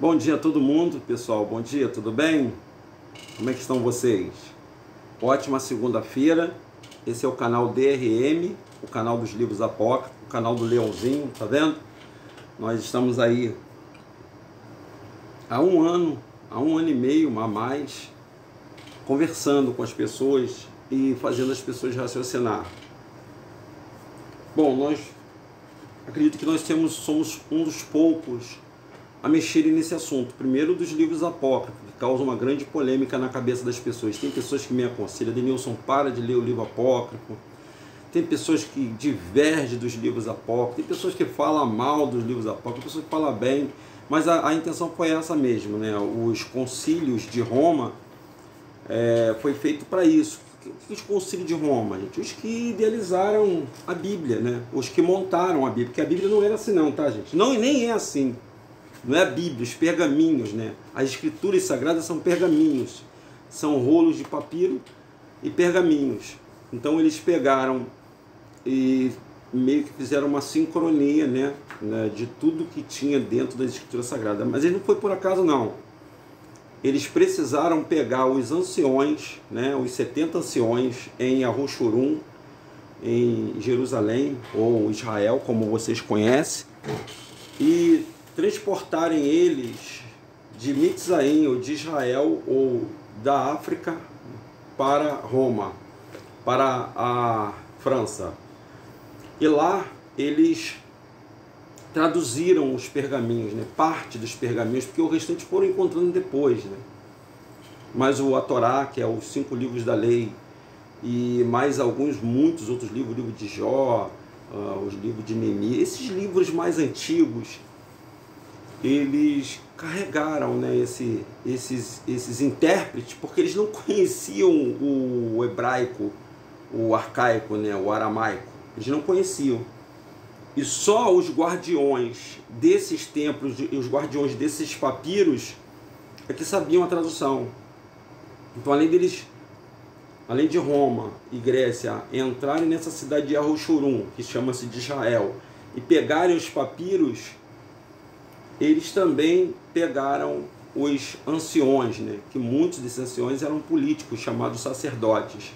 Bom dia a todo mundo, pessoal. Bom dia, tudo bem? Como é que estão vocês? Ótima segunda-feira. Esse é o canal DRM, o canal dos livros apócrifos, o canal do Leãozinho, tá vendo? Nós estamos aí há um ano e meio a mais, conversando com as pessoas e fazendo as pessoas raciocinar. Bom, acredito que nós somos um dos poucos a mexerem nesse assunto. Primeiro, dos livros apócrifos, que causam uma grande polêmica na cabeça das pessoas. Tem pessoas que me aconselham: Denilson, para de ler o livro apócrifo. Tem pessoas que divergem dos livros apócrifos, tem pessoas que falam mal dos livros apócrifos, pessoas que falam bem, mas a intenção foi essa mesmo, né? Os concílios de Roma foi feito para isso. Os concílios de Roma, gente? Os que idealizaram a Bíblia, né? Os que montaram a Bíblia, porque a Bíblia não era assim não, tá, gente? Não, nem é assim. Não é a Bíblia, os pergaminhos, né? As escrituras sagradas são pergaminhos, são rolos de papiro e pergaminhos. Então eles pegaram e meio que fizeram uma sincronia, né, de tudo que tinha dentro das escrituras sagradas. Mas ele não foi por acaso não. Eles precisaram pegar os anciões, né, os 70 anciões em Arochorum, em Jerusalém, ou Israel, como vocês conhecem, e transportarem eles de Mitzraim, ou de Israel, ou da África, para Roma, para a França. E lá eles traduziram os pergaminhos, né? Parte dos pergaminhos, porque o restante foram encontrando depois, né? Mas a Torá, que é os 5 livros da lei, e mais muitos outros livros, o livro de Jó, os livros de Neemias, esses livros mais antigos, eles carregaram, né, esses intérpretes, porque eles não conheciam o hebraico, o arcaico, né, o aramaico. Eles não conheciam. E só os guardiões desses templos e os guardiões desses papiros é que sabiam a tradução. Então, além de Roma e Grécia entrarem nessa cidade de Arochorum, que chama-se de Israel, e pegarem os papiros, eles também pegaram os anciões, né? Que muitos desses anciões eram políticos, chamados sacerdotes,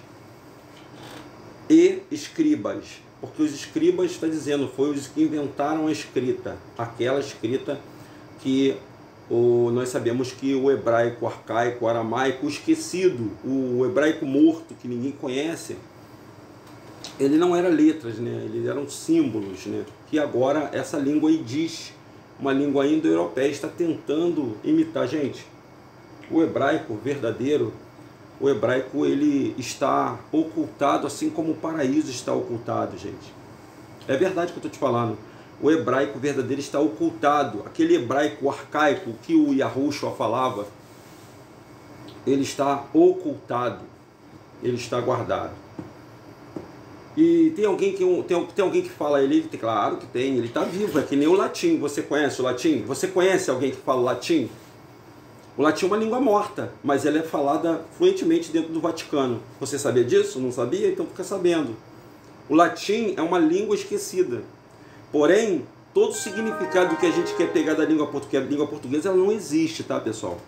e escribas, porque os escribas, está dizendo, foi os que inventaram a escrita, aquela escrita que nós sabemos que o hebraico arcaico, o aramaico, o esquecido, o hebraico morto, que ninguém conhece, ele não era letras, né? Eles eram símbolos, né? Que agora essa língua aí diz, uma língua indo-europeia, está tentando imitar. Gente, o hebraico verdadeiro, o hebraico, ele está ocultado, assim como o paraíso está ocultado, gente. É verdade que eu estou te falando. O hebraico verdadeiro está ocultado. Aquele hebraico arcaico que o Yahushua falava, ele está ocultado. Ele está guardado. E tem alguém que fala ele? Claro que tem. Ele está vivo. É que nem o latim. Você conhece o latim? Você conhece alguém que fala latim? O latim é uma língua morta, mas ela é falada fluentemente dentro do Vaticano. Você sabia disso? Não sabia? Então fica sabendo. O latim é uma língua esquecida. Porém, todo o significado que a gente quer pegar da língua portuguesa, a língua portuguesa ela não existe, tá, pessoal?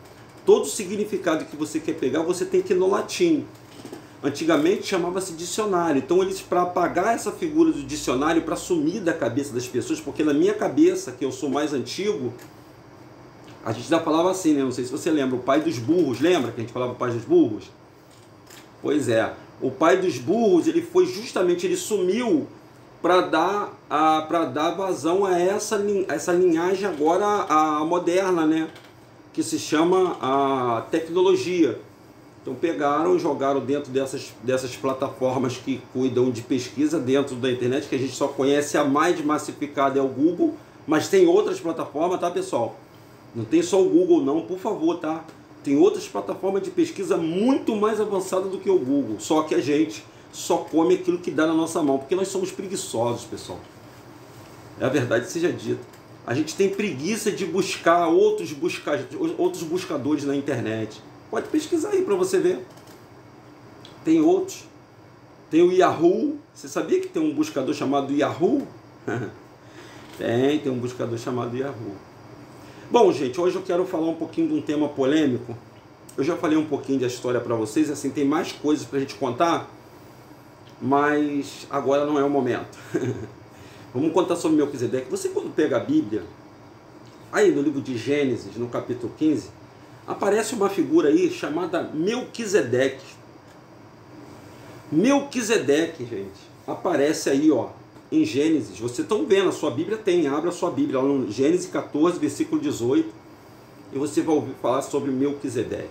Todo o significado que você quer pegar, você tem que ir no latim. Antigamente chamava-se dicionário. Então eles, para apagar essa figura do dicionário, para sumir da cabeça das pessoas, porque na minha cabeça, que eu sou mais antigo, a gente já falava assim, né? Não sei se você lembra, o pai dos burros, lembra que a gente falava o pai dos burros? Pois é, o pai dos burros, ele sumiu para dar vazão a essa linhagem agora a moderna, né? Que se chama a tecnologia. Então pegaram e jogaram dentro dessas plataformas que cuidam de pesquisa dentro da internet, que a gente só conhece, a mais massificada é o Google, mas tem outras plataformas, tá, pessoal? Não tem só o Google não, por favor, tá? Tem outras plataformas de pesquisa muito mais avançadas do que o Google. Só que a gente só come aquilo que dá na nossa mão, porque nós somos preguiçosos, pessoal. É a verdade seja dita. A gente tem preguiça de buscar outros buscadores na internet. Pode pesquisar aí para você ver. Tem outros. Tem o Yahoo. Você sabia que tem um buscador chamado Yahoo? Tem um buscador chamado Yahoo. Bom, gente, hoje eu quero falar um pouquinho de um tema polêmico. Eu já falei um pouquinho da história para vocês, assim, tem mais coisas para a gente contar, mas agora não é o momento. Vamos contar sobre Melquisedeque. Você, quando pega a Bíblia, aí no livro de Gênesis, no capítulo 15, aparece uma figura aí chamada Melquisedeque. Melquisedeque, gente, aparece aí, ó, em Gênesis. Vocês estão vendo, a sua Bíblia tem, abra a sua Bíblia, lá no Gênesis 14, versículo 18, e você vai ouvir falar sobre Melquisedeque.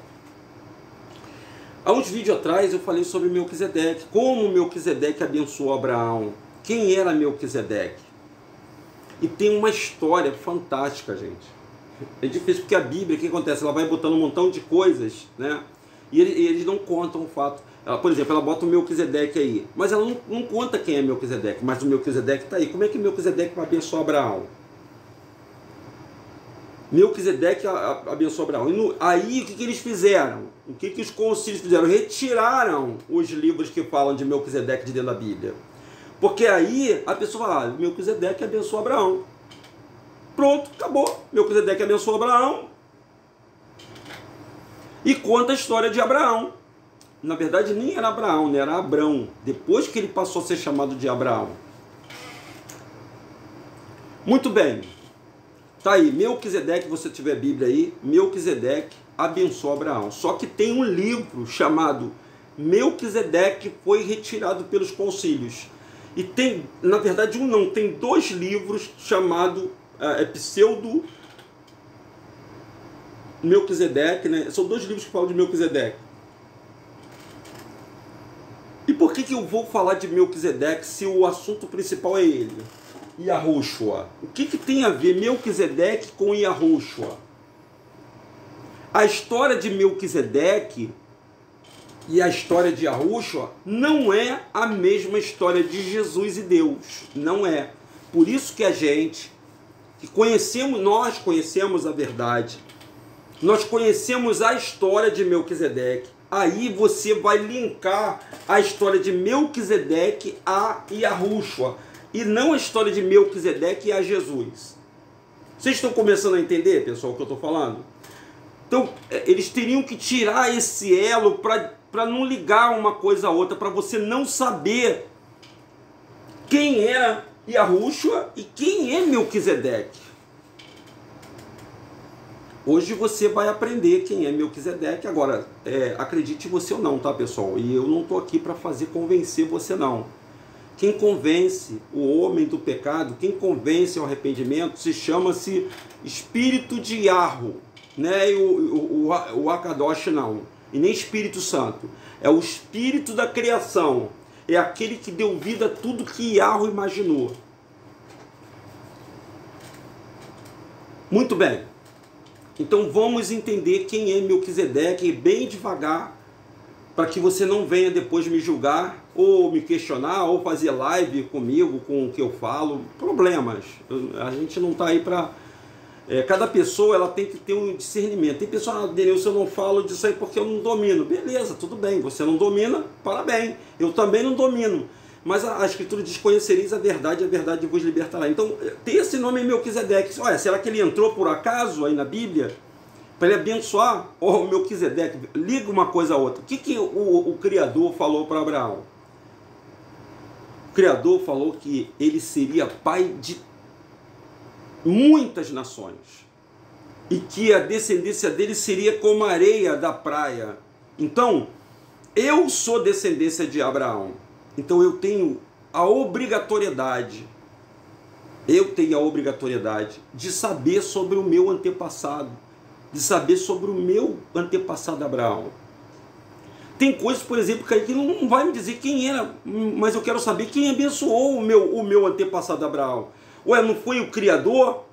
Há uns vídeos atrás eu falei sobre Melquisedeque, como Melquisedeque abençoou Abraão, quem era Melquisedeque. E tem uma história fantástica, gente. É difícil porque a Bíblia, o que acontece? Ela vai botando um montão de coisas, né? E eles não contam o fato. Ela, por exemplo, ela bota o Melquisedeque aí, mas ela não conta quem é Melquisedeque, mas o Melquisedeque está aí. Como é que Melquisedeque vai abençoar Abraão? Melquisedeque abençoou Abraão. Aí o que eles fizeram? O que os concílios fizeram? Retiraram os livros que falam de Melquisedeque de dentro da Bíblia. Porque aí a pessoa fala, Melquisedeque abençoou Abraão. Pronto, acabou. Melquisedeque abençoou Abraão. E conta a história de Abraão. Na verdade, nem era Abraão, né? Era Abrão. Depois que ele passou a ser chamado de Abraão. Muito bem. Tá aí, Melquisedeque, você tiver a Bíblia aí, Melquisedeque abençoou Abraão. Só que tem um livro chamado Melquisedeque foi retirado pelos concílios. E tem, na verdade, tem dois livros chamados Pseudo Melquisedeque, né? São dois livros que falam de Melquisedeque. E por que eu vou falar de Melquisedeque se o assunto principal é ele? Yahushua. O que tem a ver Melquisedeque com Yahushua? A história de Melquisedeque e a história de Yahushua não é a mesma história de Jesus e Deus. Não é. Por isso que a gente, nós conhecemos a verdade, nós conhecemos a história de Melquisedeque. Aí você vai linkar a história de Melquisedeque a Yahushua, e não a história de Melquisedeque a Jesus. Vocês estão começando a entender, pessoal, o que eu estou falando? Então, eles teriam que tirar esse elo para não ligar uma coisa a outra, para você não saber quem era Yahushua e quem é Melquisedeque. Hoje você vai aprender quem é Melquisedeque. Agora, acredite você ou não, tá, pessoal? E eu não estou aqui para convencer você, não. Quem convence o homem do pecado, quem convence ao arrependimento, chama-se Espírito de Yahweh, né? E o Akadosh não, e nem Espírito Santo. É o Espírito da criação. É aquele que deu vida a tudo que Yahweh imaginou. Muito bem. Então vamos entender quem é Melquisedeque bem devagar, para que você não venha depois me julgar, ou me questionar, ou fazer live comigo, com o que eu falo. Problemas. A gente não está aí para... cada pessoa ela tem que ter um discernimento. Tem pessoa, Denilson, eu não falo disso aí porque eu não domino. Beleza, tudo bem. Você não domina, parabéns. Eu também não domino. Mas a Escritura diz, conhecereis a verdade vos libertará. Então, tem esse nome Melquisedeque. Olha, será que ele entrou por acaso aí na Bíblia? Para ele abençoar o Melquisedeque? Liga uma coisa a outra. O que o Criador falou para Abraão? O Criador falou que ele seria pai de muitas nações. E que a descendência dele seria como a areia da praia. Então, eu sou descendência de Abraão. Então eu tenho a obrigatoriedade de saber sobre o meu antepassado, de saber sobre o meu antepassado Abraão. Tem coisas, por exemplo, que não vai me dizer quem era, mas eu quero saber quem abençoou o meu antepassado Abraão. Ué, não foi o Criador?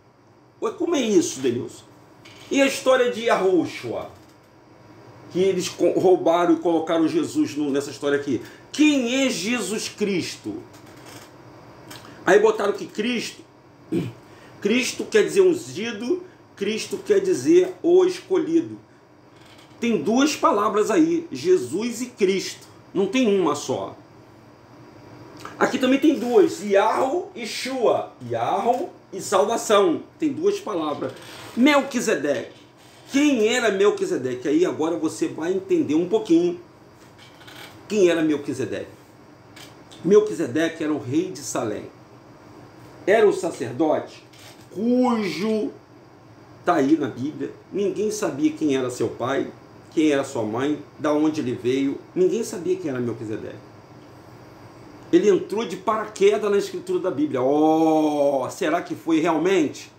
Ué, como é isso, Denilson? E a história de Yahushua? Que eles roubaram e colocaram Jesus nessa história aqui. Quem é Jesus Cristo? Aí botaram que Cristo quer dizer ungido, Cristo quer dizer o escolhido. Tem duas palavras aí, Jesus e Cristo. Não tem uma só. Aqui também tem duas, Yahweh e Shua. Yahweh e salvação. Tem duas palavras. Melquisedeque. Quem era Melquisedeque? Aí agora você vai entender um pouquinho quem era Melquisedeque. Melquisedeque era o rei de Salém. Era o sacerdote cujo, está aí na Bíblia, ninguém sabia quem era seu pai, quem era sua mãe, da onde ele veio, ninguém sabia quem era Melquisedeque. Ele entrou de paraquedas na escritura da Bíblia. Oh, será que foi realmente?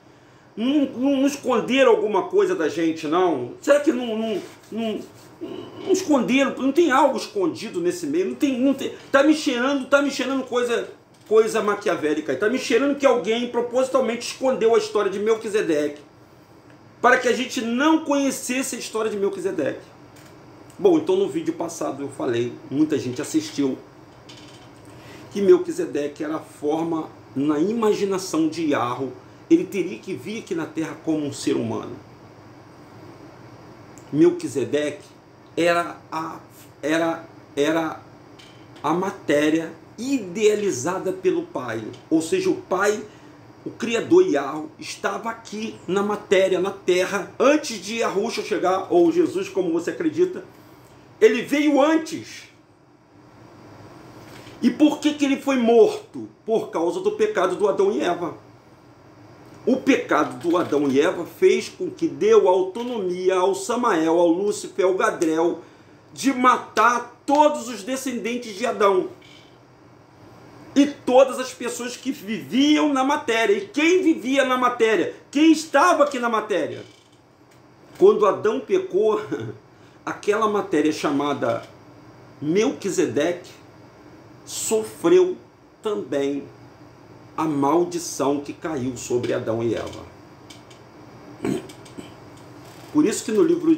Não esconderam alguma coisa da gente, não? Será que não esconderam? Não tem algo escondido nesse meio? Não tem, tá me cheirando coisa maquiavélica. Está me cheirando que alguém propositalmente escondeu a história de Melquisedeque para que a gente não conhecesse a história de Melquisedeque. Bom, então no vídeo passado eu falei, muita gente assistiu, que Melquisedeque era a forma, na imaginação de Yahweh, ele teria que vir aqui na terra como um ser humano. Melquisedeque era a matéria idealizada pelo Pai. Ou seja, o Pai, o Criador Yahweh, estava aqui na matéria, na terra, antes de Yahushua chegar, ou Jesus, como você acredita. Ele veio antes. E por que ele foi morto? Por causa do pecado do Adão e Eva. O pecado do Adão e Eva fez com que deu autonomia ao Samael, ao Lúcifer, ao Gadriel, de matar todos os descendentes de Adão. E todas as pessoas que viviam na matéria. E quem vivia na matéria? Quem estava aqui na matéria? Quando Adão pecou, aquela matéria chamada Melquisedeque sofreu também a maldição que caiu sobre Adão e Eva. Por isso que no livro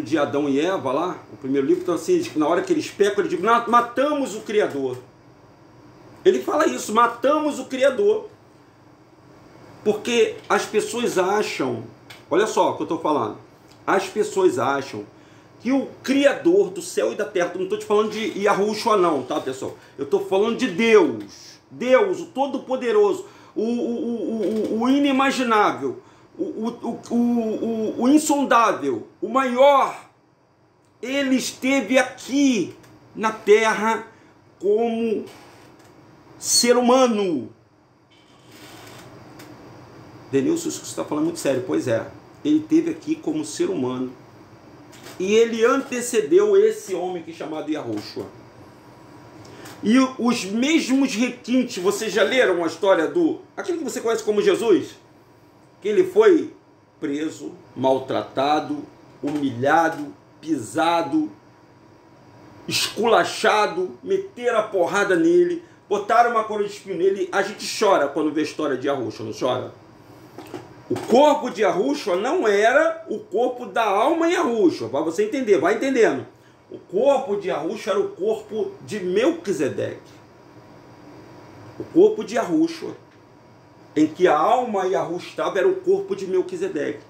de Adão e Eva, lá, o primeiro livro, então assim, na hora que eles pecam, ele diz, matamos o Criador. Ele fala isso, matamos o Criador. Porque as pessoas acham, olha só o que eu estou falando, as pessoas acham que o Criador do céu e da terra, eu não estou te falando de Yahushua não, tá, pessoal? Eu estou falando de Deus, o Todo-Poderoso, o inimaginável, o insondável, o maior. Ele esteve aqui na terra como ser humano. Denilson, isso que você está falando muito sério. Pois é, ele esteve aqui como ser humano. E ele antecedeu esse homem que é chamado Yahushua. E os mesmos requintes, vocês já leram a história aquele que você conhece como Jesus? Que ele foi preso, maltratado, humilhado, pisado, esculachado, meteram a porrada nele, botaram uma coroa de espinho nele. A gente chora quando vê a história de Yahushua, não chora? O corpo de Yahushua não era o corpo da alma em Yahushua, para você entender, vai entendendo. O corpo de Yahushua era o corpo de Melquisedeque. O corpo de Yahushua, em que a alma e Yahushua estava, era o corpo de Melquisedeque.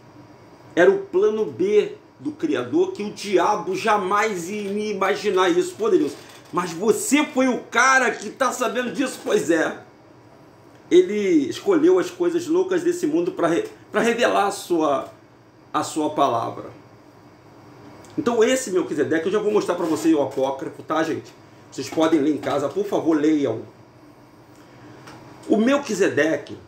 Era o plano B do Criador, que o diabo jamais ia imaginar isso. Pô, Deus, mas você foi o cara que está sabendo disso? Pois é. Ele escolheu as coisas loucas desse mundo para revelar a sua palavra. Então esse Melquisedeque, eu já vou mostrar para vocês o apócrifo, tá, gente? Vocês podem ler em casa, por favor, leiam. O Melquisedeque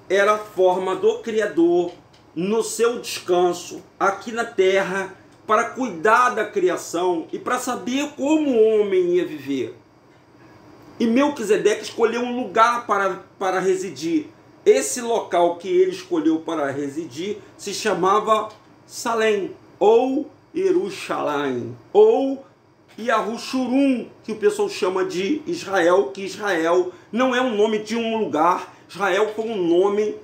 era a forma do Criador no seu descanso aqui na terra para cuidar da criação e para saber como o homem ia viver. E Melquisedeque escolheu um lugar para residir. Esse local que ele escolheu para residir se chamava Salém, ou Jerusalém, ou Yahushurum, que o pessoal chama de Israel, que Israel não é um nome de um lugar. Israel foi um nome,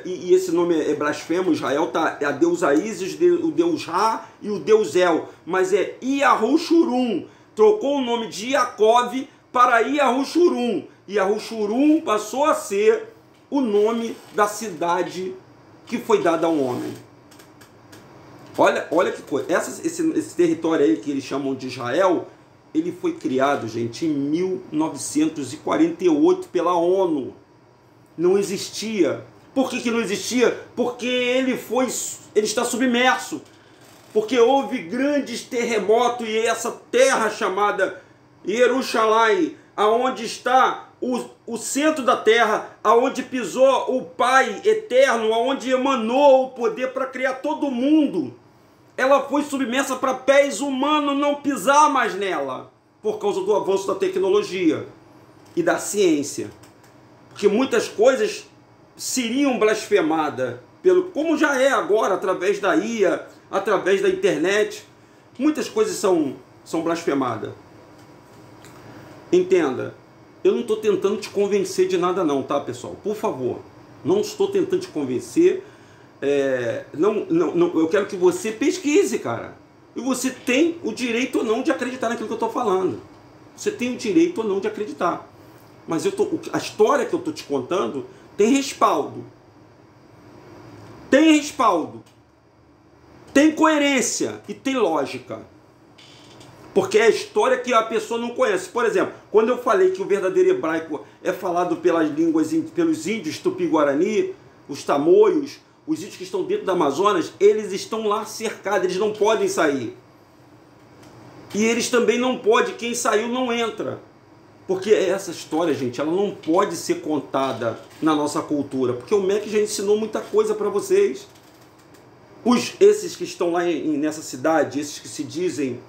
e esse nome é blasfemo. Israel é a deusa Ísis, o deus Ra e o deus El, mas é Yahushurum. Trocou o nome de Jacob para Yahushurum. Yahushurum passou a ser o nome da cidade que foi dada a um homem. Olha que coisa. Esse território aí que eles chamam de Israel ele foi criado, gente, em 1948 pela ONU. Não existia. Por que não existia? Porque ele está submerso. Porque houve grandes terremotos e essa terra chamada Jerusalém, aonde está o centro da terra, aonde pisou o Pai eterno, aonde emanou o poder para criar todo mundo, ela foi submersa para pés humanos não pisar mais nela, por causa do avanço da tecnologia e da ciência. Porque muitas coisas seriam blasfemadas, como já é agora, através da IA, através da internet. Muitas coisas são blasfemadas. Entenda, eu não estou tentando te convencer de nada não, tá, pessoal? Por favor, não estou tentando te convencer. Não, eu quero que você pesquise, cara. E você tem o direito ou não de acreditar naquilo que eu estou falando. Você tem o direito ou não de acreditar. Mas a história que eu estou te contando tem respaldo. Tem respaldo. Tem coerência e tem lógica. Porque é a história que a pessoa não conhece. Por exemplo, quando eu falei que o verdadeiro hebraico é falado pelos índios tupi-guarani, os tamoios, os índios que estão dentro da Amazonas, eles estão lá cercados, eles não podem sair. E eles também não podem, quem saiu não entra. Porque essa história, gente, ela não pode ser contada na nossa cultura. Porque o MEC já ensinou muita coisa para vocês. Esses que estão lá nessa cidade, esses que se dizem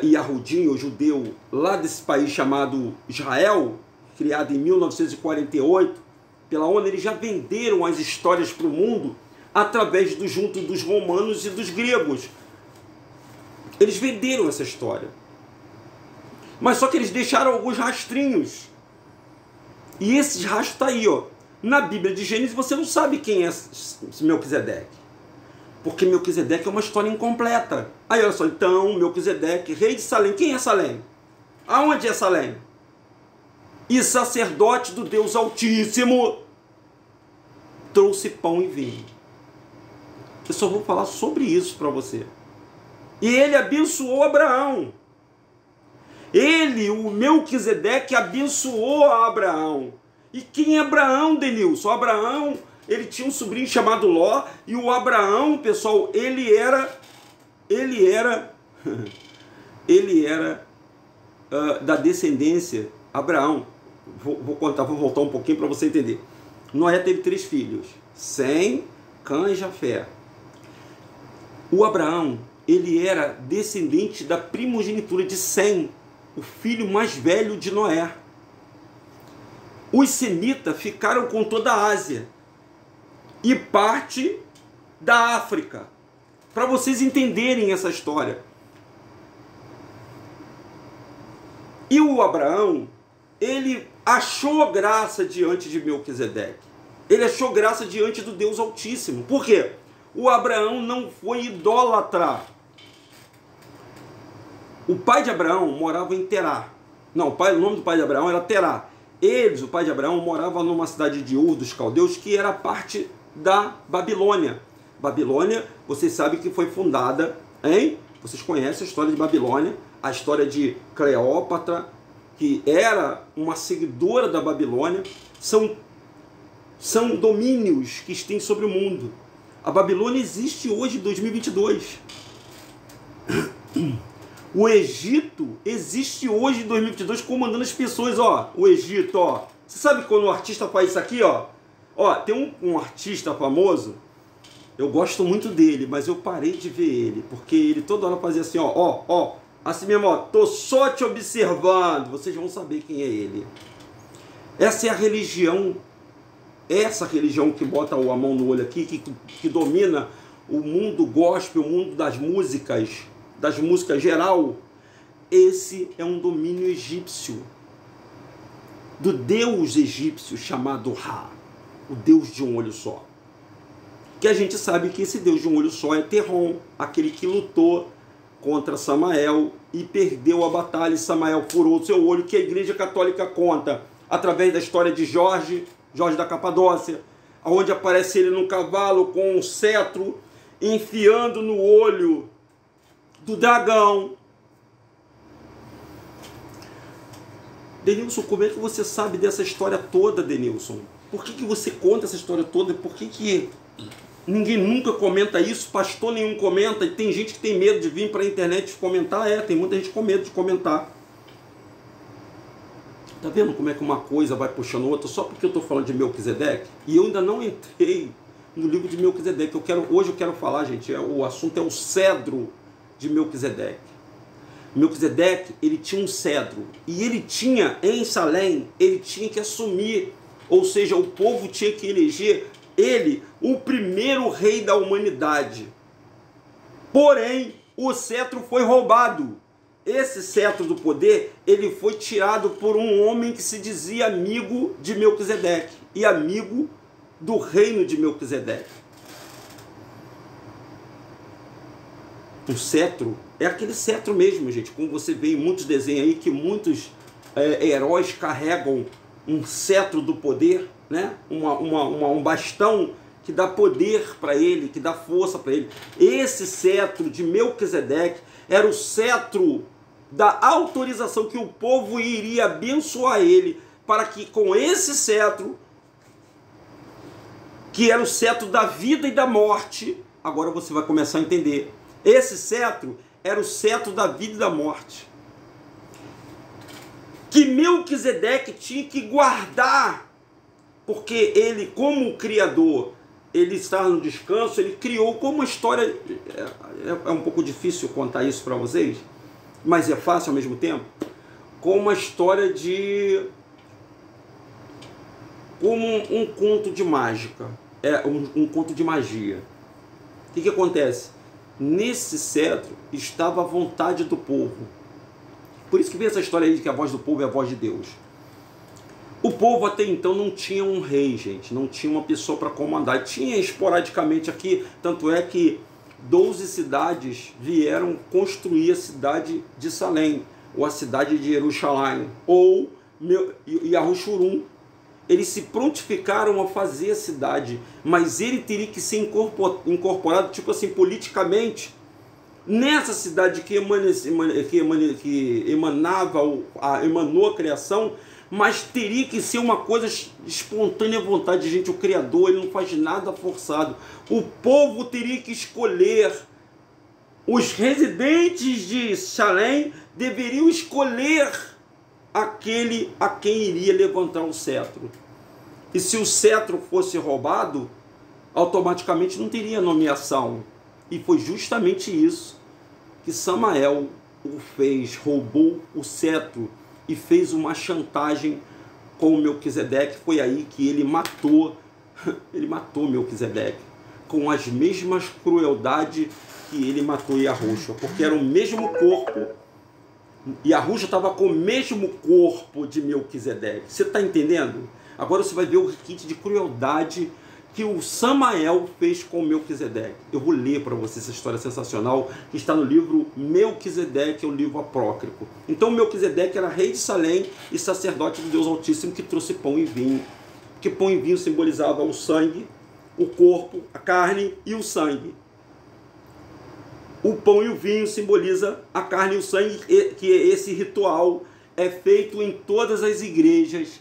Yahudim, ou judeu, lá desse país chamado Israel, criado em 1948, pela ONU, eles já venderam as histórias para o mundo através junto dos romanos e dos gregos. Eles venderam essa história. Mas só que eles deixaram alguns rastrinhos. E esse rastro está aí, ó. Na Bíblia de Gênesis você não sabe quem é Melquisedeque. Porque Melquisedeque é uma história incompleta. Aí olha só, então Melquisedeque, rei de Salém. Quem é Salém? Aonde é Salém? E sacerdote do Deus Altíssimo trouxe pão e vinho. Eu só vou falar sobre isso para você. E ele abençoou Abraão. O Melquisedeque, abençoou a Abraão. E quem é Abraão, Denilson? Abraão, ele tinha um sobrinho chamado Ló, e o Abraão, pessoal, ele era da descendência. Abraão, vou voltar um pouquinho para você entender. Noé teve 3 filhos, Sem, Cã e Jafé. O Abraão, ele era descendente da primogenitura de Sem, o filho mais velho de Noé. Os semitas ficaram com toda a Ásia e parte da África, para vocês entenderem essa história. E o Abraão, ele achou graça diante de Melquisedeque. Ele achou graça diante do Deus Altíssimo. Por quê? O Abraão não foi idólatra. O pai de Abraão morava em Terá. Não, o nome do pai de Abraão era Terá. O pai de Abraão, morava numa cidade de Ur dos Caldeus, que era parte da Babilônia. Babilônia, vocês sabem que foi fundada em... Vocês conhecem a história de Babilônia, a história de Cleópatra, que era uma seguidora da Babilônia. São domínios que têm sobre o mundo. A Babilônia existe hoje, em 2022. O Egito existe hoje, em 2022, comandando as pessoas, ó. O Egito, ó. Você sabe quando o artista faz isso aqui, ó? Ó, tem um artista famoso, eu gosto muito dele, mas eu parei de ver ele, porque ele toda hora fazia assim, ó, assim mesmo, ó, tô só te observando, vocês vão saber quem é ele. Essa é a religião, essa religião que bota a mão no olho aqui, que domina o mundo gospel, o mundo das músicas geral. Esse é um domínio egípcio, do deus egípcio chamado Ra, o deus de um olho só. Que a gente sabe que esse deus de um olho só é Terrom, aquele que lutou contra Samael e perdeu a batalha, e Samael furou o seu olho, que a Igreja Católica conta através da história de Jorge da Capadócia, onde aparece ele num cavalo com um cetro enfiando no olho do dragão. Denilson, como é que você sabe dessa história toda, Denilson? Por que você conta essa história toda? Por que ninguém nunca comenta isso? Pastor nenhum comenta. E tem gente que tem medo de vir para a internet comentar. Tem muita gente com medo de comentar. Tá vendo como é que uma coisa vai puxando outra? Só porque eu estou falando de Melquisedeque? E eu ainda não entrei no livro de Melquisedeque. Hoje eu quero falar, gente, o assunto é o cedro de Melquisedeque. Melquisedeque, ele tinha um cedro, e ele tinha, em Salém, ele tinha que assumir, ou seja, o povo tinha que eleger ele, o primeiro rei da humanidade. Porém, o cetro foi roubado. Esse cetro do poder, ele foi tirado por um homem que se dizia amigo de Melquisedeque, e amigo do reino de Melquisedeque. O cetro é aquele cetro mesmo, gente, como você vê em muitos desenhos aí, que muitos heróis carregam um cetro do poder, né? Um bastão que dá poder para ele, que dá força para ele. Esse cetro de Melquisedeque era o cetro da autorização que o povo iria abençoar ele, para que com esse cetro, que era o cetro da vida e da morte, agora você vai começar a entender. Esse cetro era o cetro da vida e da morte, que Melquisedeque tinha que guardar, porque ele, como criador, ele estava no descanso, ele criou como uma história, é um pouco difícil contar isso para vocês, mas é fácil ao mesmo tempo, como uma história de, como um conto de mágica, um conto de magia. O que acontece? Nesse cetro estava a vontade do povo. Por isso que vem essa história aí de que a voz do povo é a voz de Deus. O povo até então não tinha um rei, gente. Não tinha uma pessoa para comandar. Tinha esporadicamente aqui. Tanto é que 12 cidades vieram construir a cidade de Salém, ou a cidade de Jerusalém, ou Yahushurun. Eles se prontificaram a fazer a cidade, mas ele teria que ser incorporado, tipo assim, politicamente, nessa cidade que emanou a criação, mas teria que ser uma coisa espontânea à vontade. Gente, o Criador, ele não faz nada forçado. O povo teria que escolher. Os residentes de Salém deveriam escolher aquele a quem iria levantar o cetro. E se o cetro fosse roubado, automaticamente não teria nomeação. E foi justamente isso que Samael o fez, roubou o cetro e fez uma chantagem com Melquisedeque. Foi aí que ele matou Melquisedeque, com as mesmas crueldades que ele matou Yahushua, porque era o mesmo corpo. Yahushua estava com o mesmo corpo de Melquisedeque. Você está entendendo? Agora você vai ver o requinte de crueldade que o Samael fez com Melquisedeque. Eu vou ler para você essa história sensacional que está no livro Melquisedeque, é o livro apócrifo. Então Melquisedeque era rei de Salém e sacerdote do Deus Altíssimo, que trouxe pão e vinho. Porque pão e vinho simbolizava o sangue, o corpo, a carne e o sangue. O pão e o vinho simboliza a carne e o sangue, que esse ritual é feito em todas as igrejas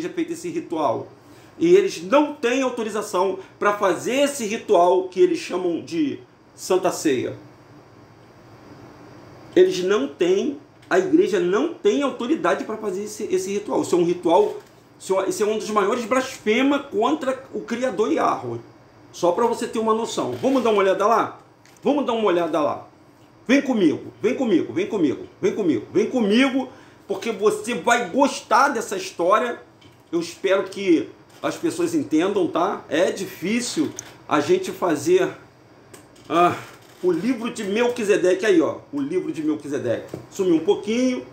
é feito esse ritual. E eles não têm autorização para fazer esse ritual que eles chamam de Santa Ceia. Eles não têm, a igreja não tem autoridade para fazer esse ritual. Isso é um ritual, isso é um dos maiores blasfemas contra o Criador Yahweh. Só para você ter uma noção. Vamos dar uma olhada lá? Vamos dar uma olhada lá. Vem comigo, vem comigo, vem comigo, vem comigo, vem comigo, porque você vai gostar dessa história. Eu espero que as pessoas entendam, tá? É difícil a gente fazer o livro de Melquisedeque aí, ó. O livro de Melquisedeque. Sumiu um pouquinho.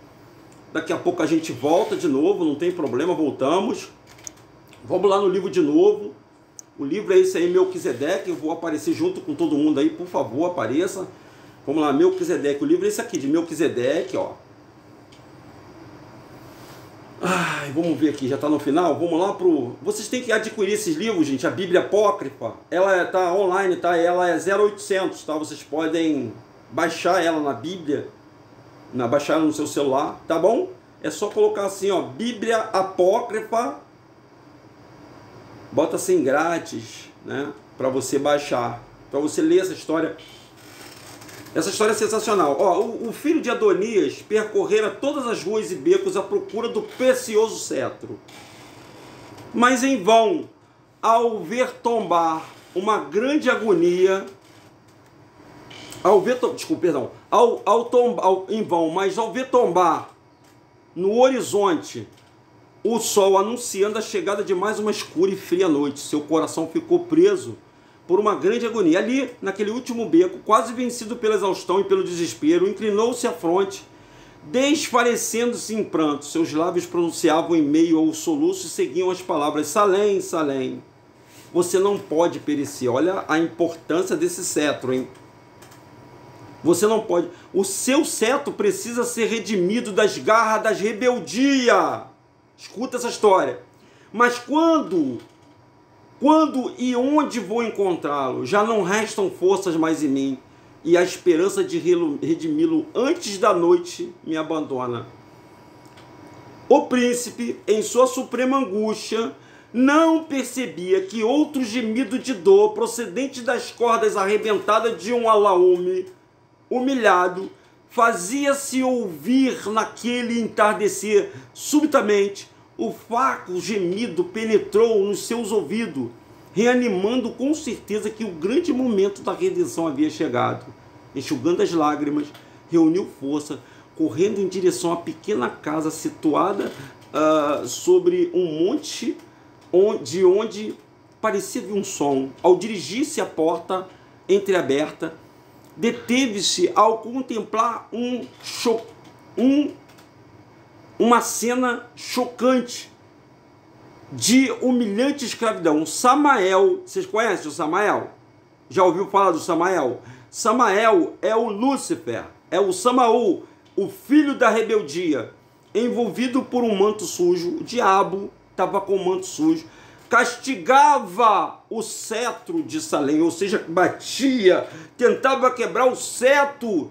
Daqui a pouco a gente volta de novo, não tem problema, voltamos. Vamos lá no livro de novo. O livro é esse aí, Melquisedeque. Eu vou aparecer junto com todo mundo aí, por favor, apareça. Vamos lá, Melquisedeque. O livro é esse aqui, de Melquisedeque, ó. Vamos ver aqui, já está no final. Vamos lá pro... Vocês têm que adquirir esses livros, gente. A Bíblia Apócrifa, ela está online, tá? Ela é 0800, tá? Vocês podem baixar ela na Bíblia, baixar ela no seu celular, tá bom? É só colocar assim, ó, Bíblia Apócrifa, bota assim grátis, né, para você baixar, para você ler essa história. Essa história é sensacional. Ó, o filho de Adonias percorrera todas as ruas e becos à procura do precioso cetro. Mas em vão, ao ver tombar uma grande agonia, em vão, mas ao ver tombar no horizonte o sol anunciando a chegada de mais uma escura e fria noite, seu coração ficou preso por uma grande agonia. Ali, naquele último beco, quase vencido pela exaustão e pelo desespero, inclinou-se à fronte, desfalecendo-se em pranto. Seus lábios pronunciavam em meio ao soluço e seguiam as palavras: Salém, Salém, você não pode perecer. Olha a importância desse cetro, hein? Você não pode. O seu cetro precisa ser redimido das garras das rebeldia. Escuta essa história. Mas quando e onde vou encontrá-lo? Já não restam forças mais em mim, e a esperança de redimi-lo antes da noite me abandona. O príncipe, em sua suprema angústia, não percebia que outro gemido de dor, procedente das cordas arrebentadas de um alaúme humilhado, fazia-se ouvir naquele entardecer. Subitamente, o fraco gemido penetrou nos seus ouvidos, reanimando com certeza que o grande momento da redenção havia chegado. Enxugando as lágrimas, reuniu força, correndo em direção à pequena casa situada sobre um monte, de onde parecia vir um som. Ao dirigir-se à porta entreaberta, deteve-se ao contemplar uma cena chocante de humilhante escravidão. Samael, vocês conhecem o Samael? Já ouviu falar do Samael? Samael é o Lúcifer, é o Samaú, o filho da rebeldia, envolvido por um manto sujo. O diabo estava com um manto sujo, castigava o cetro de Salém, ou seja, batia, tentava quebrar o cetro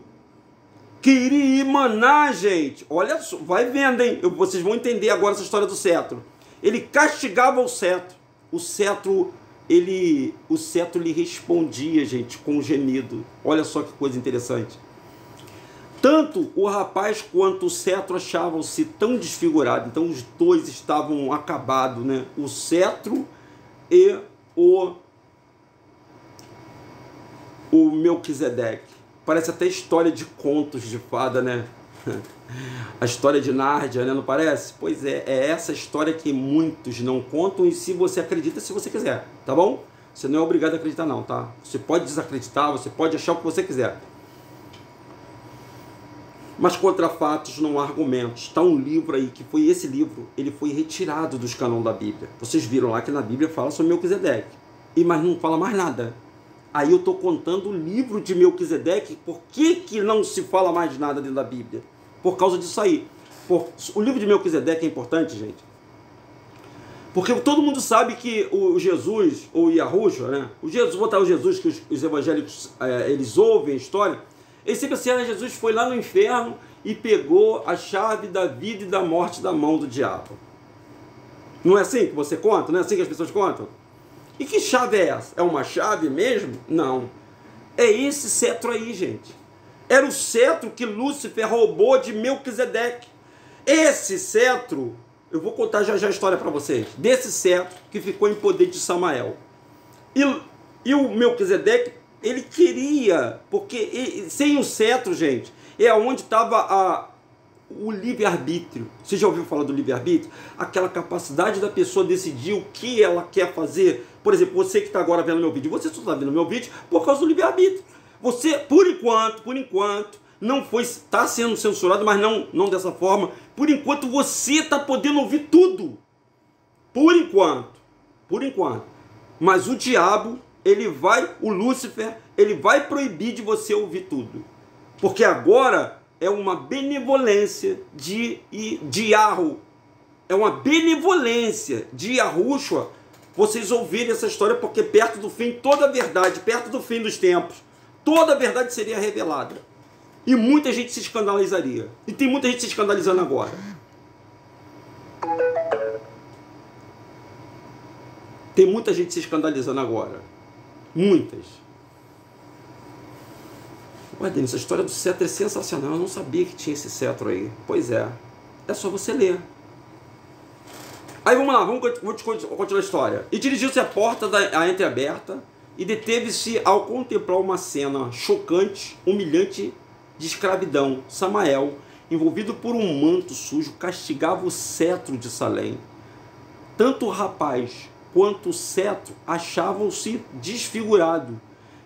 que iria emanar, gente. Olha só, vai vendo, hein? Vocês vão entender agora essa história do cetro. Ele castigava o cetro. O cetro lhe respondia, gente, com um gemido. Olha só que coisa interessante. Tanto o rapaz quanto o cetro achavam-se tão desfigurados. Então os dois estavam acabados, né? O cetro e o Melquisedeque. Parece até história de contos de fada, né? A história de Nárnia, né? Não parece? Pois é, é essa história que muitos não contam, e se você acredita, se você quiser, tá bom? Você não é obrigado a acreditar não, tá? Você pode desacreditar, você pode achar o que você quiser. Mas contra fatos não há argumentos. Está um livro aí, que foi esse livro, ele foi retirado dos canons da Bíblia. Vocês viram lá que na Bíblia fala sobre Melquisedeque, mas não fala mais nada. Aí eu estou contando o livro de Melquisedeque. Por que não se fala mais nada dentro da Bíblia? Por causa disso aí. O livro de Melquisedeque é importante, gente, porque todo mundo sabe que o Jesus, ou Yahushua, né? Vou botar o Jesus que os evangélicos eles ouvem a história. Eles sempre assim: Jesus foi lá no inferno e pegou a chave da vida e da morte da mão do diabo. Não é assim que você conta? Não é assim que as pessoas contam? E que chave é essa? É uma chave mesmo? Não. É esse cetro aí, gente. Era o cetro que Lúcifer roubou de Melquisedeque. Esse cetro, eu vou contar já a história para vocês, desse cetro que ficou em poder de Samael. E o Melquisedeque, ele queria, porque sem o cetro, gente, é onde estava o livre-arbítrio. Você já ouviu falar do livre-arbítrio? Aquela capacidade da pessoa decidir o que ela quer fazer. Por exemplo, você que está agora vendo meu vídeo, você só está vendo meu vídeo por causa do livre-arbítrio. Você, por enquanto, não foi, está sendo censurado, mas não dessa forma. Por enquanto, você está podendo ouvir tudo. Por enquanto. Mas o diabo, o Lúcifer, ele vai proibir de você ouvir tudo. Porque agora é uma benevolência de Yahu. É uma benevolência de Yahushua vocês ouvirem essa história, porque perto do fim, toda a verdade, perto do fim dos tempos, toda a verdade seria revelada. E muita gente se escandalizaria. E tem muita gente se escandalizando agora. Tem muita gente se escandalizando agora. Muitas. Ué, Denis, a história do cetro é sensacional. Eu não sabia que tinha esse cetro aí. Pois é. É só você ler. Aí vamos lá, vou continuar a história. E dirigiu-se à porta entreaberta e deteve-se ao contemplar uma cena chocante, humilhante de escravidão. Samael, envolvido por um manto sujo, castigava o cetro de Salém. Tanto o rapaz quanto o cetro achavam-se desfigurados,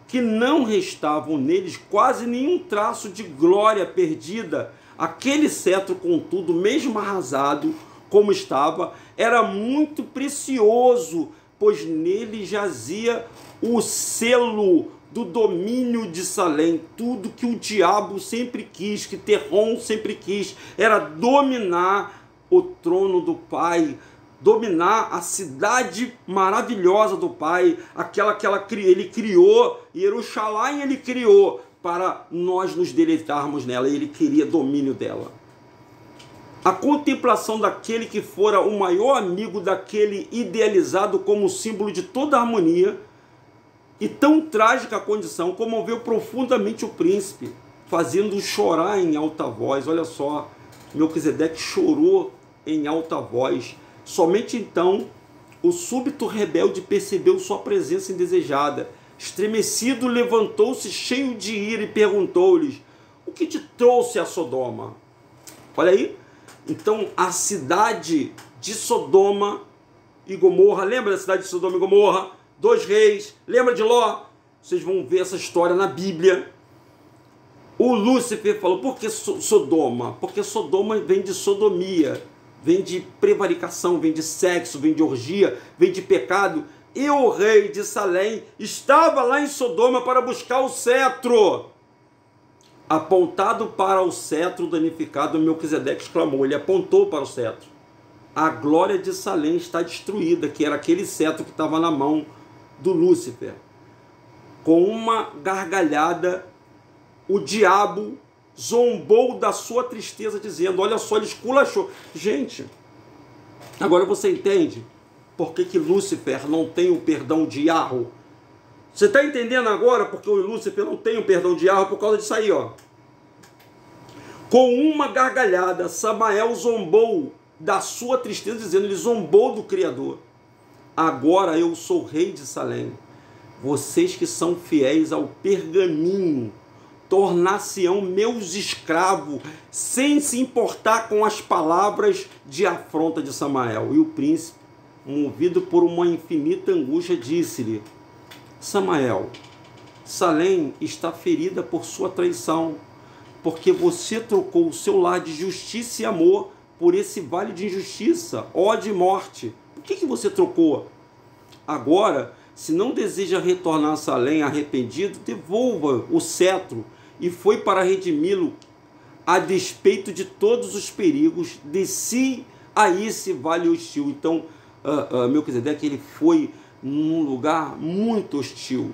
que não restavam neles quase nenhum traço de glória perdida. Aquele cetro, contudo, mesmo arrasado como estava, era muito precioso, pois nele jazia o selo do domínio de Salém. Tudo que o diabo sempre quis, que Terron sempre quis, era dominar o trono do Pai, dominar a cidade maravilhosa do Pai, aquela que ele criou, Jerusalém ele criou, para nós nos deleitarmos nela, e ele queria domínio dela. A contemplação daquele que fora o maior amigo daquele idealizado como símbolo de toda a harmonia e tão trágica condição, comoveu profundamente o príncipe, fazendo-o chorar em alta voz. Olha só, Melquisedeque chorou em alta voz. Somente então o súbito rebelde percebeu sua presença indesejada. Estremecido, levantou-se cheio de ira e perguntou-lhes: o que te trouxe a Sodoma? Olha aí. Então a cidade de Sodoma e Gomorra, lembra da cidade de Sodoma e Gomorra? 2 reis, lembra de Ló? Vocês vão ver essa história na Bíblia. O Lúcifer falou: por que Sodoma? Porque Sodoma vem de sodomia, vem de prevaricação, vem de sexo, vem de orgia, vem de pecado. E o rei de Salém estava lá em Sodoma para buscar o cetro. Apontado para o cetro danificado, Melquisedeque exclamou. Ele apontou para o cetro. A glória de Salém está destruída, que era aquele cetro que estava na mão do Lúcifer. Com uma gargalhada, o diabo zombou da sua tristeza, dizendo: olha só, ele esculachou. Gente, agora você entende por que Lúcifer não tem o perdão de Yahweh? Você está entendendo agora porque o Lúcifer não tem o perdão de Yahweh? Por causa disso aí, ó. Com uma gargalhada, Samael zombou da sua tristeza, dizendo, ele zombou do Criador. Agora eu sou rei de Salém. Vocês que são fiéis ao pergaminho, tornar-se-ão meus escravos, sem se importar com as palavras de afronta de Samael. E o príncipe, movido por uma infinita angústia, disse-lhe: Samael, Salém está ferida por sua traição, porque você trocou o seu lar de justiça e amor por esse vale de injustiça, ódio e morte. Por que você trocou? Agora, se não deseja retornar a Salém arrependido, devolva o cetro, e foi para redimi-lo a despeito de todos os perigos, desci a esse vale hostil. Então, Melquisedeque, ele foi num lugar muito hostil.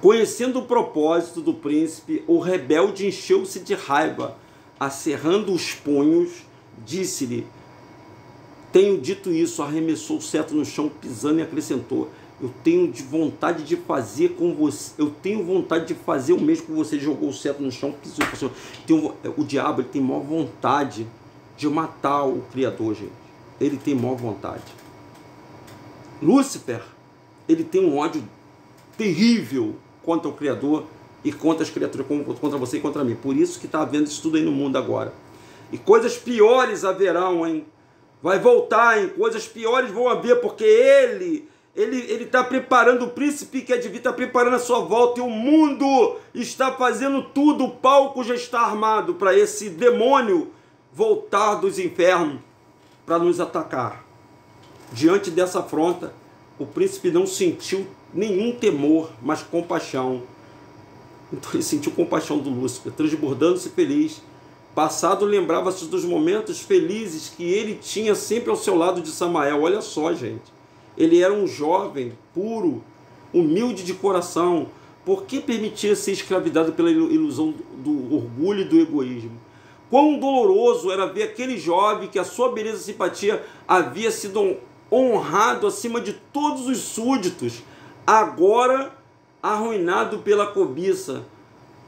Conhecendo o propósito do príncipe, o rebelde encheu-se de raiva, acerrando os punhos, disse-lhe: tenho dito isso, arremessou o cetro no chão, pisando, e acrescentou: eu tenho vontade de fazer com você, eu tenho vontade de fazer o mesmo que você. Jogou o cetro no chão, pisou. O diabo, ele tem maior vontade de matar o Criador, gente. Ele tem maior vontade. Lúcifer, ele tem um ódio terrível contra o Criador e contra as criaturas, contra você e contra mim. Por isso que está havendo isso tudo aí no mundo agora. E coisas piores haverão, hein? Vai voltar, hein? Coisas piores vão haver, porque ele está preparando, o príncipe que adivinha está preparando a sua volta, e o mundo está fazendo tudo, o palco já está armado para esse demônio voltar dos infernos para nos atacar. Diante dessa afronta, o príncipe não sentiu nenhum temor, mas compaixão. Então ele sentiu compaixão do Lúcifer, transbordando-se feliz. Passado, lembrava-se dos momentos felizes que ele tinha sempre ao seu lado de Samael. Olha só, gente. Ele era um jovem, puro, humilde de coração. Por que permitia ser escravizado pela ilusão do orgulho e do egoísmo? Quão doloroso era ver aquele jovem que a sua beleza e simpatia havia sido honrado acima de todos os súditos, agora arruinado pela cobiça.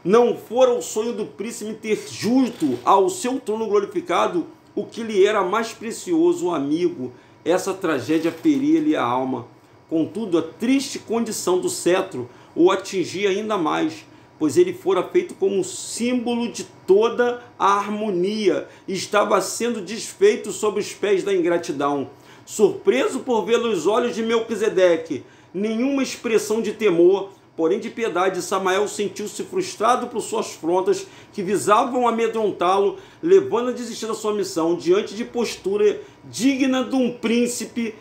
Não fora o sonho do príncipe ter justo ao seu trono glorificado o que lhe era mais precioso, o amigo. Essa tragédia feria-lhe a alma. Contudo, a triste condição do cetro o atingia ainda mais, pois ele fora feito como símbolo de toda a harmonia e estava sendo desfeito sob os pés da ingratidão. Surpreso por vê-lo os olhos de Melquisedeque, nenhuma expressão de temor, porém de piedade, Samael sentiu-se frustrado por suas afrontas que visavam amedrontá-lo, levando a desistir da sua missão diante de postura digna de um príncipe.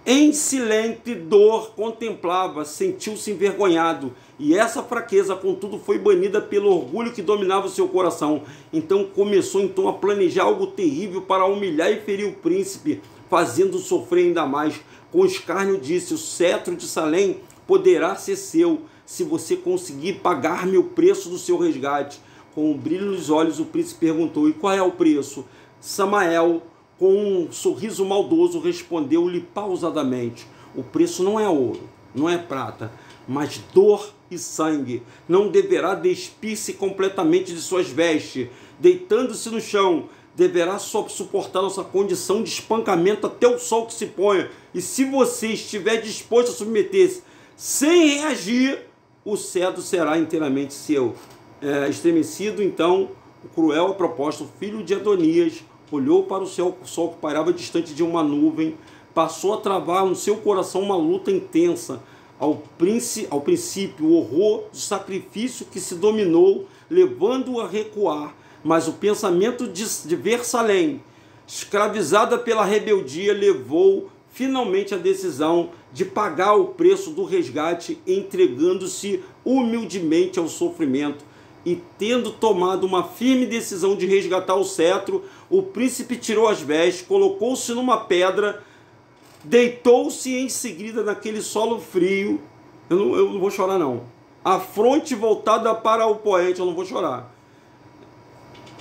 Em silente dor contemplava, sentiu-se envergonhado, e essa fraqueza, contudo, foi banida pelo orgulho que dominava o seu coração. Então começou a planejar algo terrível para humilhar e ferir o príncipe, fazendo-o sofrer ainda mais. Com escárnio disse: o cetro de Salém poderá ser seu, se você conseguir pagar-me o preço do seu resgate. Com um brilho nos olhos, o príncipe perguntou: e qual é o preço? Samael, com um sorriso maldoso, respondeu-lhe pausadamente: o preço não é ouro, não é prata, mas dor e sangue. Não deverá despir-se completamente de suas vestes, deitando-se no chão. Deverá só suportar nossa condição de espancamento até o sol que se ponha. E se você estiver disposto a submeter-se sem reagir, o cetro será inteiramente seu. Estremecido, então, o cruel a proposta, o filho de Adonias olhou para o céu, o sol que pairava distante de uma nuvem, passou a travar no seu coração uma luta intensa. Ao princípio, o horror do sacrifício que se dominou, levando-o a recuar, mas o pensamento de ver Salém, escravizada pela rebeldia, levou finalmente a decisão de pagar o preço do resgate, entregando-se humildemente ao sofrimento. E tendo tomado uma firme decisão de resgatar o cetro, o príncipe tirou as vestes, colocou-se numa pedra, deitou-se em seguida naquele solo frio. Eu não vou chorar não. A fronte voltada para o poente, eu não vou chorar.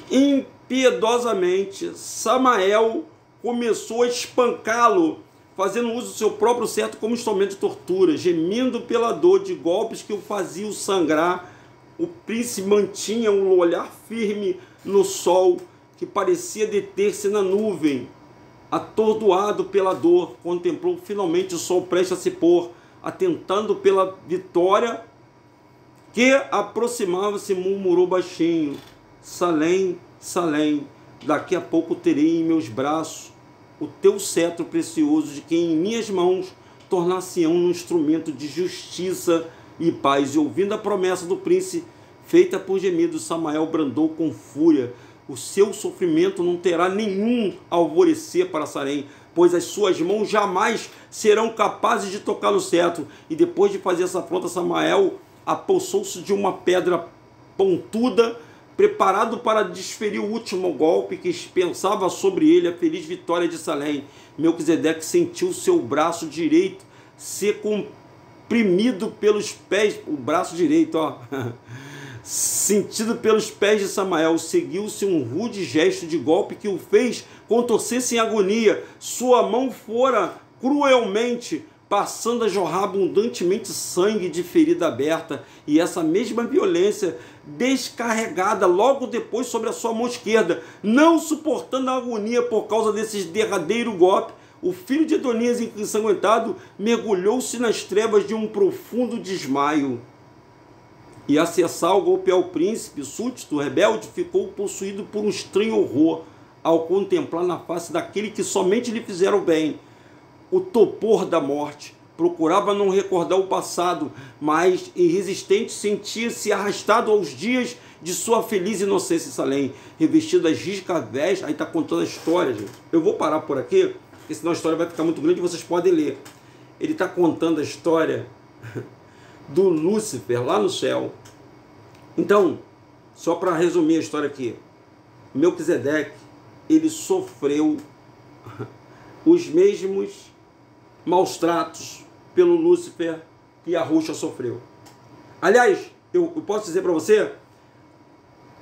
Impiedosamente, Samael começou a espancá-lo, fazendo uso do seu próprio cetro como instrumento de tortura, gemindo pela dor de golpes que o faziam sangrar. O príncipe mantinha um olhar firme no sol, que parecia deter-se na nuvem. Atordoado pela dor, contemplou finalmente o sol prestes a se pôr, atentando pela vitória que aproximava-se, murmurou baixinho: Salém, Salém, daqui a pouco terei em meus braços o teu cetro precioso, de que em minhas mãos tornar-se-ão um instrumento de justiça e paz. E ouvindo a promessa do príncipe, feita por gemidos, Samael brandou com fúria: o seu sofrimento não terá nenhum alvorecer para Salém, pois as suas mãos jamais serão capazes de tocar no cetro. E depois de fazer essa afronta, Samael apossou-se de uma pedra pontuda, preparado para desferir o último golpe que pensava sobre ele a feliz vitória de Salém. Melquisedeque sentiu seu braço direito ser comprimido pelos pés, o braço direito, sentido pelos pés de Samael. Seguiu-se um rude gesto de golpe que o fez contorcer-se em agonia. Sua mão fora cruelmente, passando a jorrar abundantemente sangue de ferida aberta, e essa mesma violência descarregada logo depois sobre a sua mão esquerda. Não suportando a agonia por causa desse derradeiro golpe, o filho de Adonias, ensanguentado, mergulhou-se nas trevas de um profundo desmaio. E a cessar o golpe ao príncipe, súdito rebelde, ficou possuído por um estranho horror ao contemplar na face daquele que somente lhe fizeram bem o topor da morte. Procurava não recordar o passado, mas irresistente sentia-se arrastado aos dias de sua feliz inocência em Salém, revestido das riscas vestes. Aí está contando a história, gente. Eu vou parar por aqui, porque senão a história vai ficar muito grande e vocês podem ler. Ele está contando a história do Lúcifer lá no céu. Então, só para resumir a história aqui, Melquisedeque, ele sofreu os mesmos maus tratos pelo Lúcifer que a Ruxa sofreu. Aliás, eu posso dizer para você,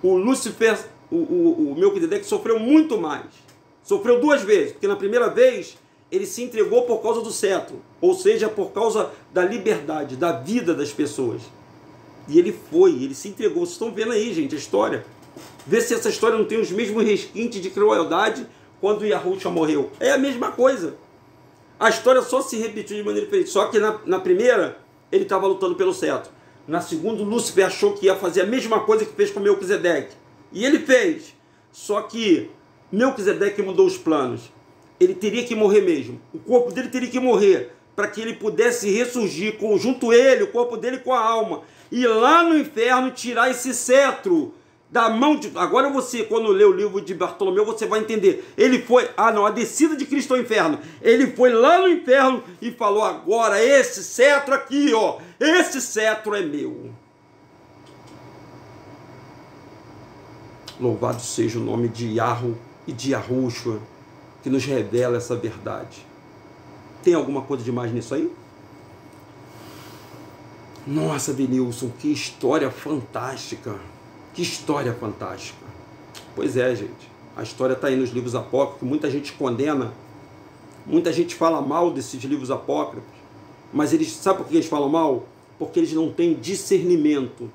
o Lúcifer, o Melquisedeque sofreu muito mais. Sofreu duas vezes, porque na primeira vez ele se entregou por causa do cetro, ou seja, por causa da liberdade, da vida das pessoas. E ele se entregou. Vocês estão vendo aí, gente, a história. Vê se essa história não tem os mesmos resquintes de crueldade quando Yahushua morreu. É a mesma coisa. A história só se repetiu de maneira diferente. Só que na primeira, ele estava lutando pelo cetro. Na segunda, Lúcifer achou que ia fazer a mesma coisa que fez com Melquisedeque. E ele fez. Só que Melquisedeque mudou os planos. Ele teria que morrer mesmo. O corpo dele teria que morrer para que ele pudesse ressurgir junto ele, o corpo dele com a alma. E lá no inferno tirar esse cetro da mão de... Agora você, quando lê o livro de Bartolomeu, você vai entender. Ele foi... a descida de Cristo ao inferno. Ele foi lá no inferno e falou: agora esse cetro aqui, ó. Esse cetro é meu. Louvado seja o nome de Yahweh e de Yahushua, que nos revela essa verdade. Tem alguma coisa demais nisso aí? Nossa, Denilson, que história fantástica. Que história fantástica. Pois é, gente. A história está aí nos livros apócrifos. Muita gente condena. Muita gente fala mal desses livros apócrifos. Mas eles, sabe por que eles falam mal? Porque eles não têm discernimento.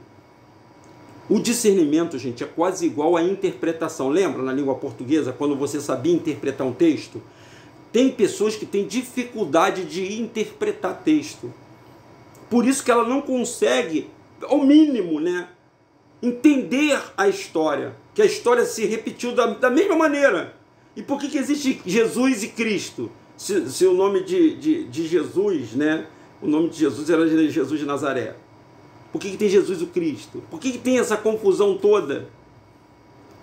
O discernimento, gente, é quase igual à interpretação. Lembra na língua portuguesa, quando você sabia interpretar um texto? Tem pessoas que têm dificuldade de interpretar texto. Por isso que ela não consegue, ao mínimo, né, entender a história. Que a história se repetiu da mesma maneira. E por que existe Jesus e Cristo? Se o nome de Jesus, né, o nome de Jesus era Jesus de Nazaré. Por que tem Jesus o Cristo? Por que tem essa confusão toda?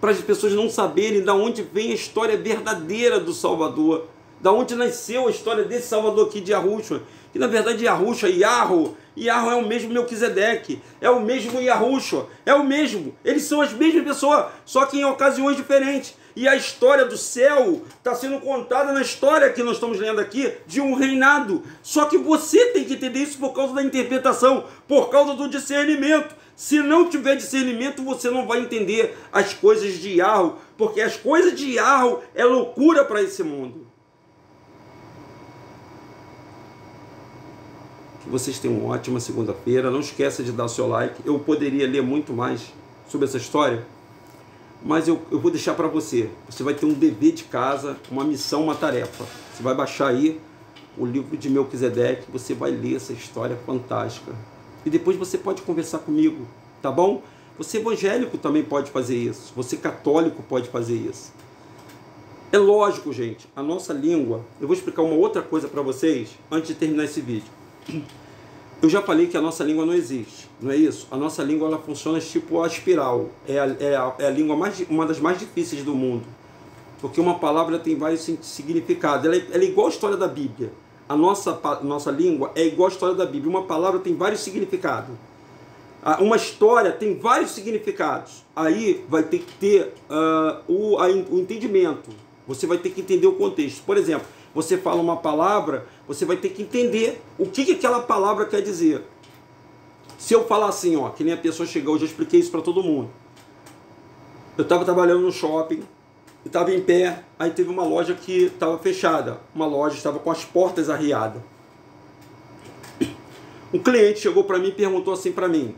Para as pessoas não saberem de onde vem a história verdadeira do Salvador. Da onde nasceu a história desse Salvador aqui de Yahushua. Que na verdade Yahushua, Yahweh é o mesmo Melquisedeque. É o mesmo Yahushua. É o mesmo. Eles são as mesmas pessoas, só que em ocasiões diferentes. E a história do céu está sendo contada na história que nós estamos lendo aqui de um reinado. Só que você tem que entender isso por causa da interpretação, por causa do discernimento. Se não tiver discernimento, você não vai entender as coisas de Yahweh, porque as coisas de Yahweh é loucura para esse mundo. Que vocês tenham uma ótima segunda-feira. Não esqueça de dar o seu like. Eu poderia ler muito mais sobre essa história, mas eu vou deixar para você. Você vai ter um dever de casa, uma missão, uma tarefa. Você vai baixar aí o livro de Melquisedeque, você vai ler essa história fantástica. E depois você pode conversar comigo, tá bom? Você evangélico também pode fazer isso. Você católico pode fazer isso. É lógico, gente, a nossa língua... Eu vou explicar uma outra coisa para vocês antes de terminar esse vídeo. Eu já falei que a nossa língua não existe, não é isso? A nossa língua ela funciona tipo a espiral. É a língua uma das mais difíceis do mundo. Porque uma palavra tem vários significados. Ela é igual a história da Bíblia. A nossa língua é igual a história da Bíblia. Uma palavra tem vários significados. Uma história tem vários significados. Aí vai ter que ter o entendimento. Você vai ter que entender o contexto. Por exemplo, você fala uma palavra, você vai ter que entender o que aquela palavra quer dizer. Se eu falar assim, ó, que nem a pessoa chegou, eu já expliquei isso para todo mundo. Eu estava trabalhando no shopping, estava em pé, aí teve uma loja que estava fechada. Uma loja estava com as portas arriadas. Um cliente chegou para mim e perguntou assim para mim: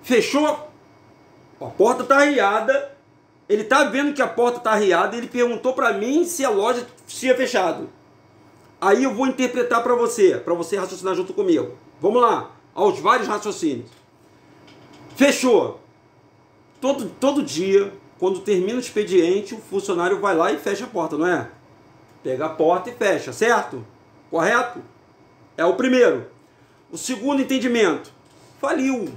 fechou? A porta está arriada. Ele está vendo que a porta está arriada e ele perguntou para mim se a loja tinha fechado. Aí eu vou interpretar para você raciocinar junto comigo. Vamos lá, aos vários raciocínios. Fechou. Todo dia, quando termina o expediente, o funcionário vai lá e fecha a porta, não é? Pega a porta e fecha, certo? Correto? É o primeiro. O segundo entendimento: faliu.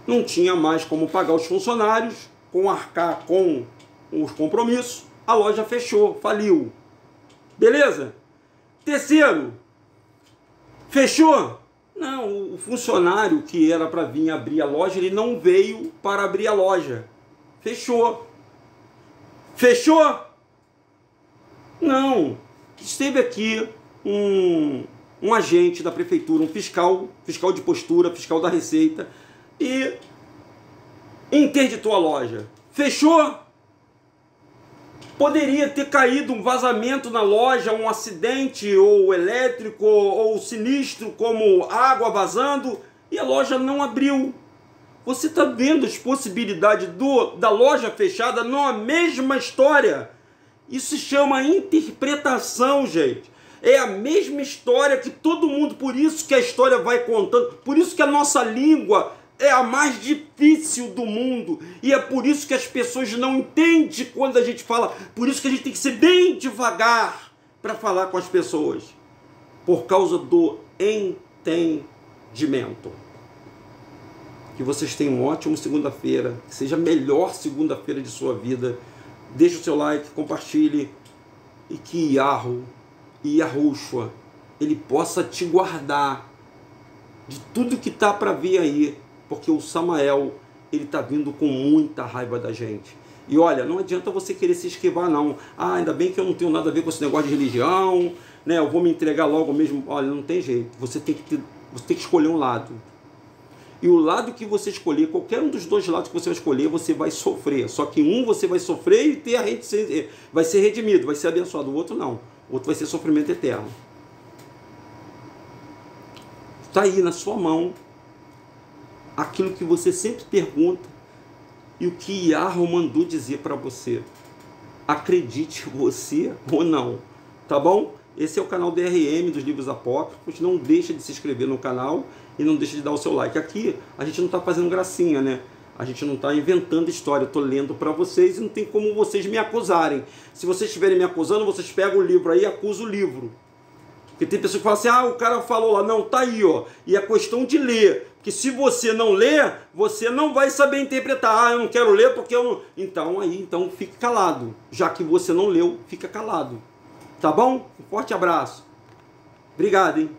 Não tinha mais como pagar os funcionários, com arcar com os compromissos, a loja fechou, faliu. Beleza? Terceiro, fechou? Não, o funcionário que era para vir abrir a loja, ele não veio para abrir a loja. Fechou. Fechou? Não. Esteve aqui um agente da prefeitura, um fiscal de postura, fiscal da Receita, e interditou a loja. Fechou? Poderia ter caído um vazamento na loja, um acidente ou elétrico ou sinistro como água vazando e a loja não abriu. Você está vendo as possibilidades da loja fechada numa mesma história? Isso se chama interpretação, gente. É a mesma história que todo mundo, por isso que a história vai contando, por isso que a nossa língua é a mais difícil do mundo. E é por isso que as pessoas não entendem quando a gente fala. Por isso que a gente tem que ser bem devagar para falar com as pessoas. Por causa do entendimento. Que vocês tenham uma ótima segunda-feira. Que seja a melhor segunda-feira de sua vida. Deixe o seu like, compartilhe. E que Yahushua, ele possa te guardar de tudo que está para vir aí. Porque o Samael, ele está vindo com muita raiva da gente. E olha, não adianta você querer se esquivar não. Ah, ainda bem que eu não tenho nada a ver com esse negócio de religião, né? Eu vou me entregar logo mesmo. Olha, não tem jeito. Você tem que escolher um lado. E o lado que você escolher, qualquer um dos dois lados que você vai escolher, você vai sofrer. Só que um você vai sofrer e vai ser redimido, vai ser abençoado. O outro não. O outro vai ser sofrimento eterno. Está aí na sua mão aquilo que você sempre pergunta e o que Yahweh mandou dizer para você. Acredite você ou não, tá bom? Esse é o canal DRM dos livros apócrifos. Não deixa de se inscrever no canal e não deixa de dar o seu like. Aqui a gente não está fazendo gracinha, né? A gente não está inventando história. Eu estou lendo para vocês e não tem como vocês me acusarem. Se vocês estiverem me acusando, vocês pegam o livro aí e acusam o livro. Porque tem pessoas que falam assim, ah, o cara falou lá. Não, tá aí, ó. E é questão de ler. Porque se você não ler, você não vai saber interpretar. Ah, eu não quero ler porque eu não... Então fique calado. Já que você não leu, fica calado. Tá bom? Um forte abraço. Obrigado, hein?